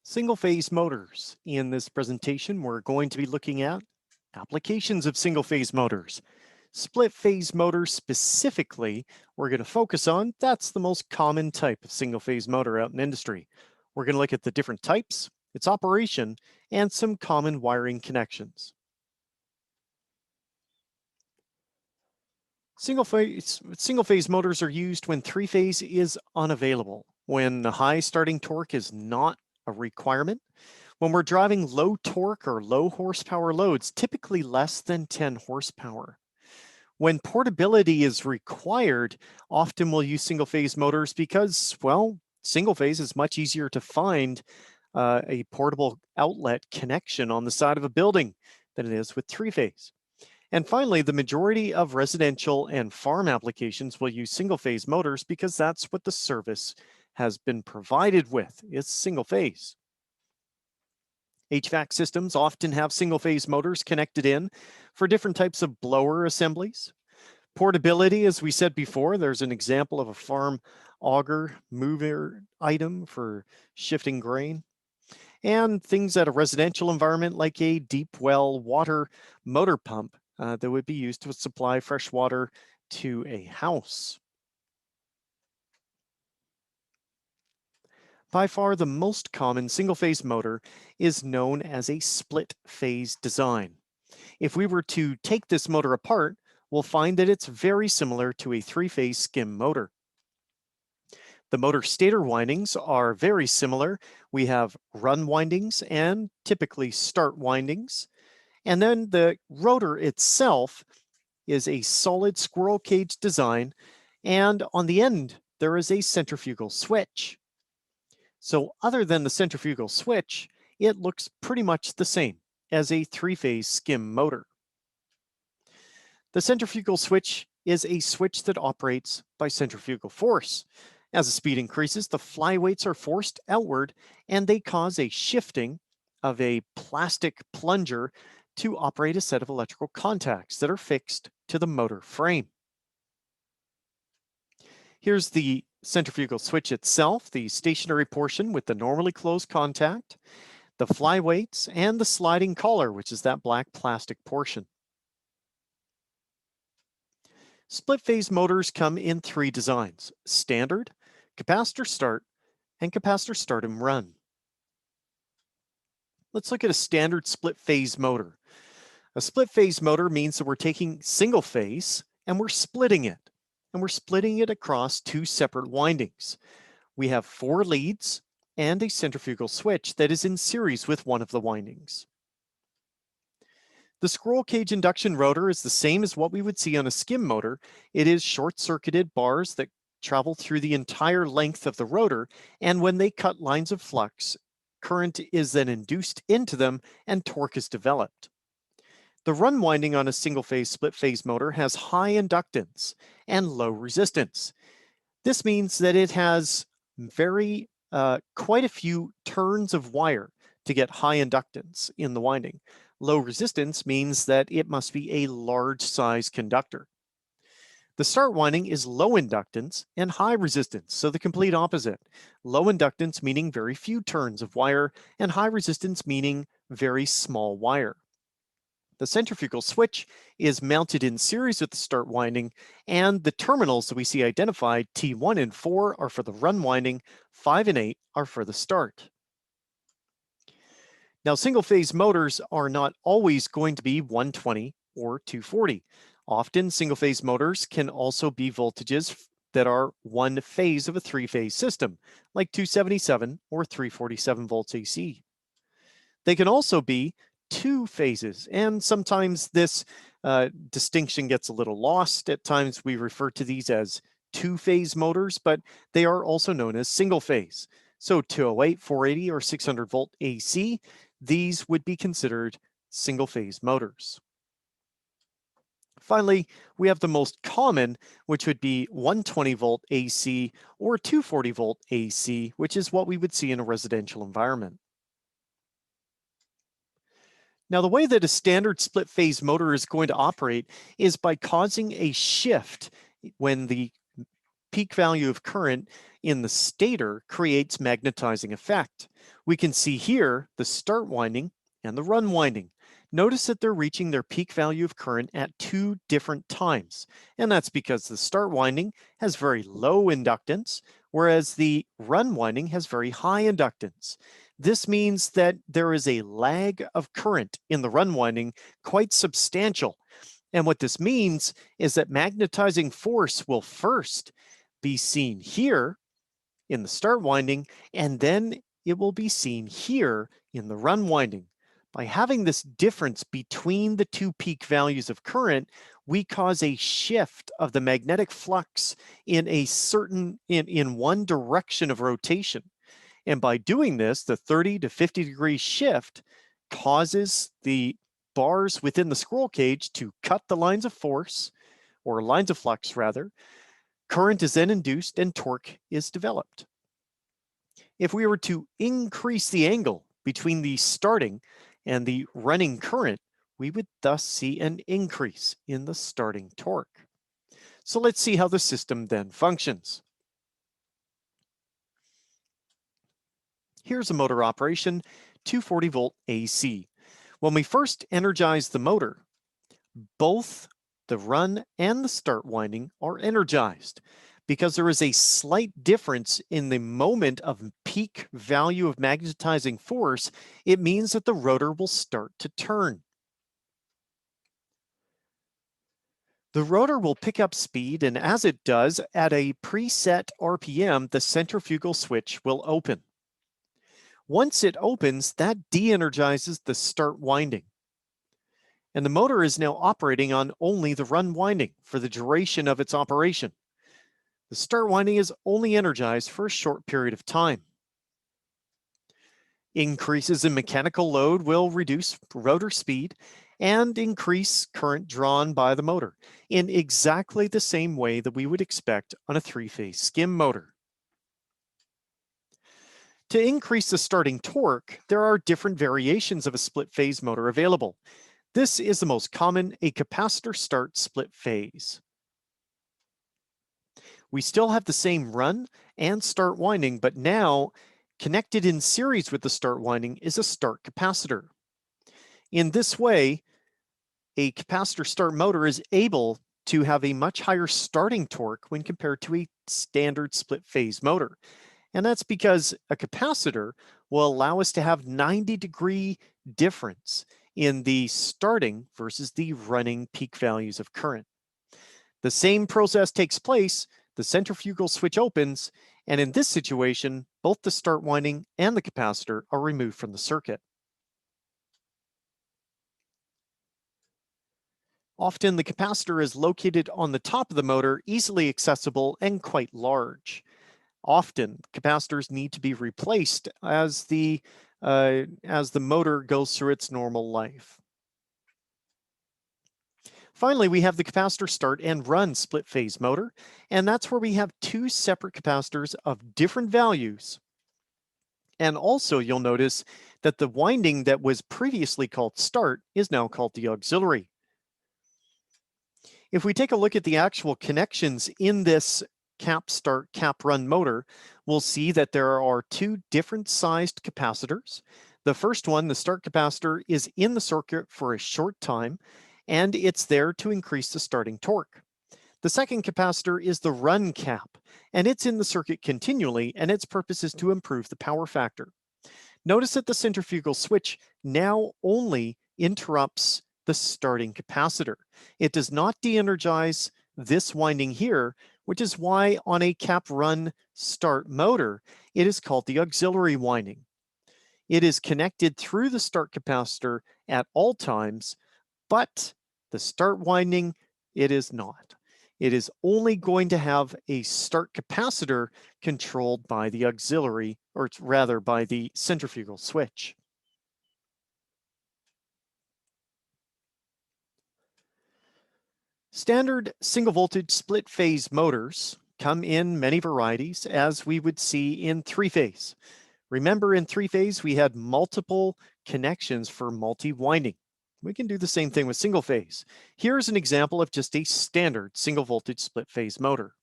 Single-phase motors. In this presentation, we're going to be looking at applications of single-phase motors. Split-phase motors specifically, we're going to focus on. That's the most common type of single-phase motor out in industry. We're going to look at the different types, its operation, and some common wiring connections. Single-phase motors are used when three-phase is unavailable, when the high starting torque is not a requirement, when we're driving low torque or low horsepower loads, typically less than 10 horsepower. When portability is required, often we'll use single-phase motors because, well, single-phase is much easier to find a portable outlet connection on the side of a building than it is with three-phase. And finally, the majority of residential and farm applications will use single-phase motors because that's what the service has been provided with. It's single-phase. HVAC systems often have single-phase motors connected in for different types of blower assemblies. Portability, as we said before, there's an example of a farm auger mover item for shifting grain. And things at a residential environment like a deep well water motor pump that would be used to supply fresh water to a house. By far, the most common single-phase motor is known as a split-phase design. If we were to take this motor apart, we'll find that it's very similar to a three-phase skim motor. The motor stator windings are very similar. We have run windings and typically start windings. And then the rotor itself is a solid squirrel cage design, and on the end, there is a centrifugal switch. So other than the centrifugal switch, it looks pretty much the same as a three-phase skim motor. The centrifugal switch is a switch that operates by centrifugal force. As the speed increases, the flyweights are forced outward and they cause a shifting of a plastic plunger to operate a set of electrical contacts that are fixed to the motor frame. Here's the centrifugal switch itself, the stationary portion with the normally closed contact, the flyweights, and the sliding collar, which is that black plastic portion. Split-phase motors come in three designs: standard, capacitor start, and capacitor start and run. Let's look at a standard split-phase motor. A split-phase motor means that we're taking single phase and we're splitting it. And we're splitting it across two separate windings. We have 4 leads and a centrifugal switch that is in series with one of the windings. The squirrel cage induction rotor is the same as what we would see on a skim motor. It is short-circuited bars that travel through the entire length of the rotor, and when they cut lines of flux, current is then induced into them and torque is developed. The run winding on a single-phase split-phase motor has high inductance and low resistance. This means that it has quite a few turns of wire to get high inductance in the winding. Low resistance means that it must be a large size conductor. The start winding is low inductance and high resistance, so the complete opposite. Low inductance meaning very few turns of wire, and high resistance meaning very small wire. The centrifugal switch is mounted in series with the start winding, and the terminals that we see identified, T1 and 4, are for the run winding, 5 and 8 are for the start. Now, single-phase motors are not always going to be 120 or 240. Often, single-phase motors can also be voltages that are one phase of a three-phase system, like 277 or 347 volts AC. They can also be 2 phases, and sometimes this distinction gets a little lost. At times we refer to these as 2-phase motors, but they are also known as single phase. So 208, 480, or 600 volt AC, these would be considered single phase motors. Finally, we have the most common, which would be 120 volt AC or 240 volt AC, which is what we would see in a residential environment. Now, the way that a standard split-phase motor is going to operate is by causing a shift when the peak value of current in the stator creates magnetizing effect. We can see here the start winding and the run winding. Notice that they're reaching their peak value of current at two different times, and that's because the start winding has very low inductance, whereas the run winding has very high inductance. This means that there is a lag of current in the run winding, quite substantial. And what this means is that magnetizing force will first be seen here in the start winding, and then it will be seen here in the run winding. By having this difference between the two peak values of current, we cause a shift of the magnetic flux in one direction of rotation. And by doing this, the 30 to 50 degree shift causes the bars within the scroll cage to cut the lines of force, or lines of flux rather. Current is then induced and torque is developed. If we were to increase the angle between the starting and the running current, we would thus see an increase in the starting torque. So let's see how the system then functions. Here's a motor operation, 240 volt AC. When we first energize the motor, both the run and the start winding are energized. Because there is a slight difference in the moment of peak value of magnetizing force, it means that the rotor will start to turn. The rotor will pick up speed, and as it does, at a preset RPM, the centrifugal switch will open. Once it opens, that de-energizes the start winding. And the motor is now operating on only the run winding for the duration of its operation. The start winding is only energized for a short period of time. Increases in mechanical load will reduce rotor speed and increase current drawn by the motor in exactly the same way that we would expect on a three-phase skim motor. To increase the starting torque, there are different variations of a split-phase motor available. This is the most common, a capacitor start split phase. We still have the same run and start winding, but now connected in series with the start winding is a start capacitor. In this way, a capacitor start motor is able to have a much higher starting torque when compared to a standard split phase motor. And that's because a capacitor will allow us to have 90-degree difference in the starting versus the running peak values of current. The same process takes place. The centrifugal switch opens, and in this situation, both the start winding and the capacitor are removed from the circuit. Often the capacitor is located on the top of the motor, easily accessible and quite large. Often capacitors need to be replaced as the motor goes through its normal life. Finally, we have the capacitor start and run split phase motor, and that's where we have two separate capacitors of different values. And also you'll notice that the winding that was previously called start is now called the auxiliary. If we take a look at the actual connections in this cap start, cap run motor, we'll see that there are two different sized capacitors. The first one, the start capacitor, is in the circuit for a short time, and it's there to increase the starting torque. The second capacitor is the run cap, and it's in the circuit continually, and its purpose is to improve the power factor. Notice that the centrifugal switch now only interrupts the starting capacitor. It does not de-energize this winding here, which is why on a cap run start motor, it is called the auxiliary winding. It is connected through the start capacitor at all times, but the start winding, it is not. It is only going to have a start capacitor controlled by the auxiliary, or rather by the centrifugal switch. Standard single voltage split phase motors come in many varieties, as we would see in three-phase. Remember, in three-phase, we had multiple connections for multi-winding. We can do the same thing with single phase. Here's an example of just a standard single voltage split phase motor.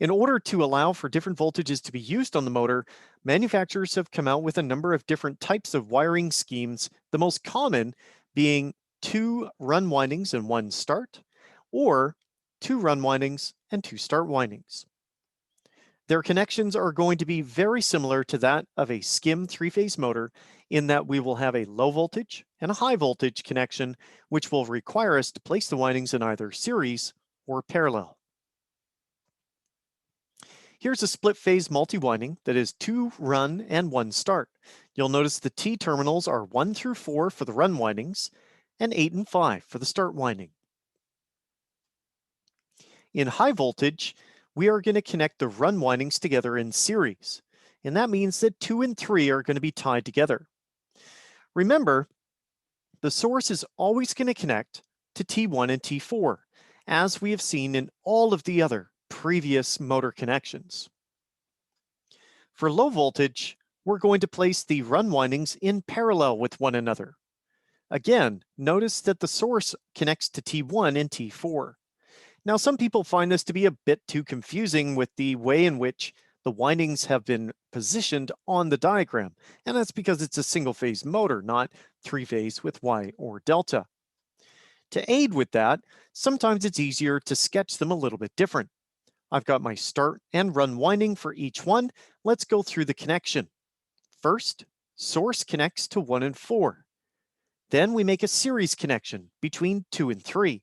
In order to allow for different voltages to be used on the motor, manufacturers have come out with a number of different types of wiring schemes, the most common being 2 run windings and 1 start, or 2 run windings and 2 start windings. Their connections are going to be very similar to that of a skim 3-phase motor in that we will have a low voltage and a high voltage connection, which will require us to place the windings in either series or parallel. Here's a split phase multi-winding that is 2 run and 1 start. You'll notice the T terminals are 1 through 4 for the run windings and 8 and 5 for the start winding. In high voltage, we are going to connect the run windings together in series, and that means that 2 and 3 are going to be tied together. Remember, the source is always going to connect to T1 and T4, as we have seen in all of the other previous motor connections. For low voltage, we're going to place the run windings in parallel with one another. Again, notice that the source connects to T1 and T4. Now, some people find this to be a bit too confusing with the way in which the windings have been positioned on the diagram, and that's because it's a single-phase motor, not 3-phase with Y or delta. To aid with that, sometimes it's easier to sketch them a little bit different. I've got my start and run winding for each one. Let's go through the connection. First, source connects to 1 and 4. Then we make a series connection between 2 and 3.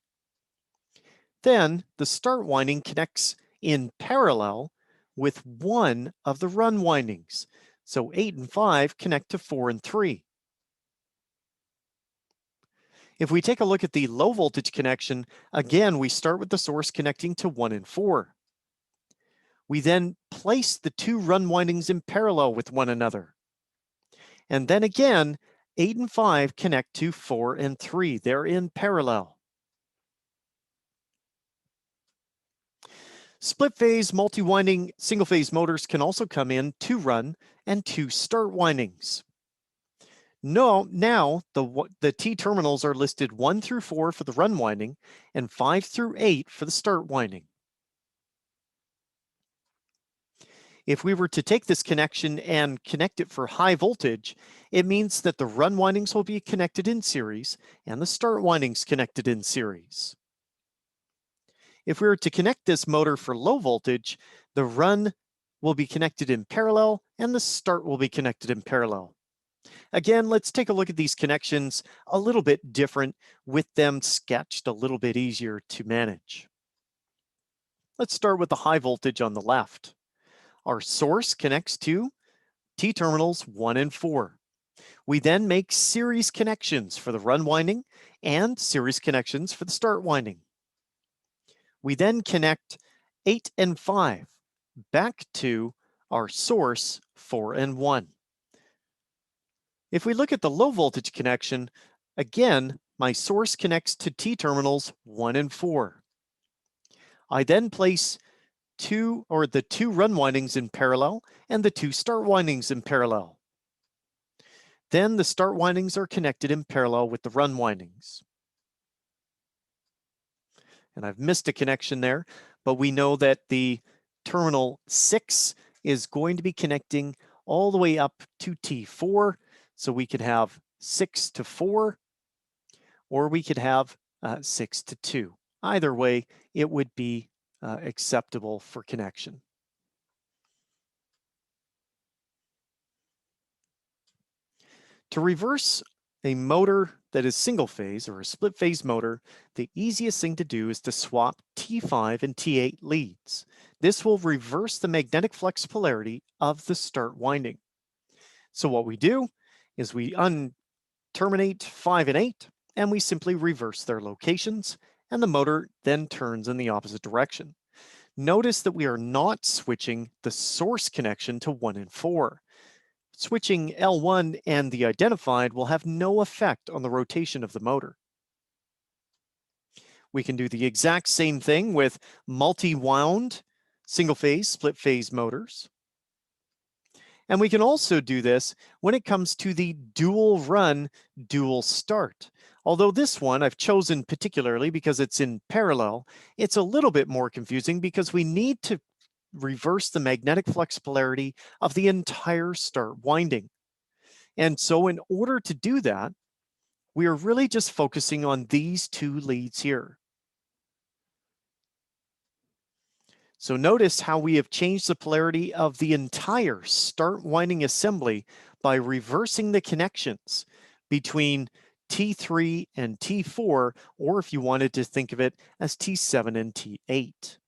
Then the start winding connects in parallel with one of the run windings. So 8 and 5 connect to 4 and 3. If we take a look at the low voltage connection, again, we start with the source connecting to 1 and 4. We then place the 2 run windings in parallel with one another. And then again, 8 and 5 connect to 4 and 3. They're in parallel. Split phase, multi-winding, single phase motors can also come in 2 run and 2 start windings. Now the T terminals are listed 1 through 4 for the run winding and 5 through 8 for the start winding. If we were to take this connection and connect it for high voltage, it means that the run windings will be connected in series and the start windings connected in series. If we were to connect this motor for low voltage, the run will be connected in parallel and the start will be connected in parallel. Again, let's take a look at these connections a little bit different with them sketched a little bit easier to manage. Let's start with the high voltage on the left. Our source connects to T terminals 1 and 4. We then make series connections for the run winding and series connections for the start winding. We then connect 8 and 5 back to our source 4 and 1. If we look at the low voltage connection, again, my source connects to T terminals 1 and 4. I then place the 2 run windings in parallel and the 2 start windings in parallel. Then the start windings are connected in parallel with the run windings. And I've missed a connection there, but we know that the terminal 6 is going to be connecting all the way up to T4. So we could have 6 to 4, or we could have 6 to 2. Either way, it would be acceptable for connection. To reverse a motor that is single phase or a split phase motor, the easiest thing to do is to swap T5 and T8 leads. This will reverse the magnetic flux polarity of the start winding. So what we do is we terminate 5 and 8, and we simply reverse their locations, and the motor then turns in the opposite direction. Notice that we are not switching the source connection to 1 and 4. Switching L1 and the identified will have no effect on the rotation of the motor. We can do the exact same thing with multi-wound, single-phase, split-phase motors. And we can also do this when it comes to the dual run, dual start. Although this one I've chosen particularly because it's in parallel, it's a little bit more confusing because we need to reverse the magnetic flux polarity of the entire start winding. And so in order to do that, we are really just focusing on these two leads here. So notice how we have changed the polarity of the entire start winding assembly by reversing the connections between T3 and T4, or if you wanted to think of it as T7 and T8.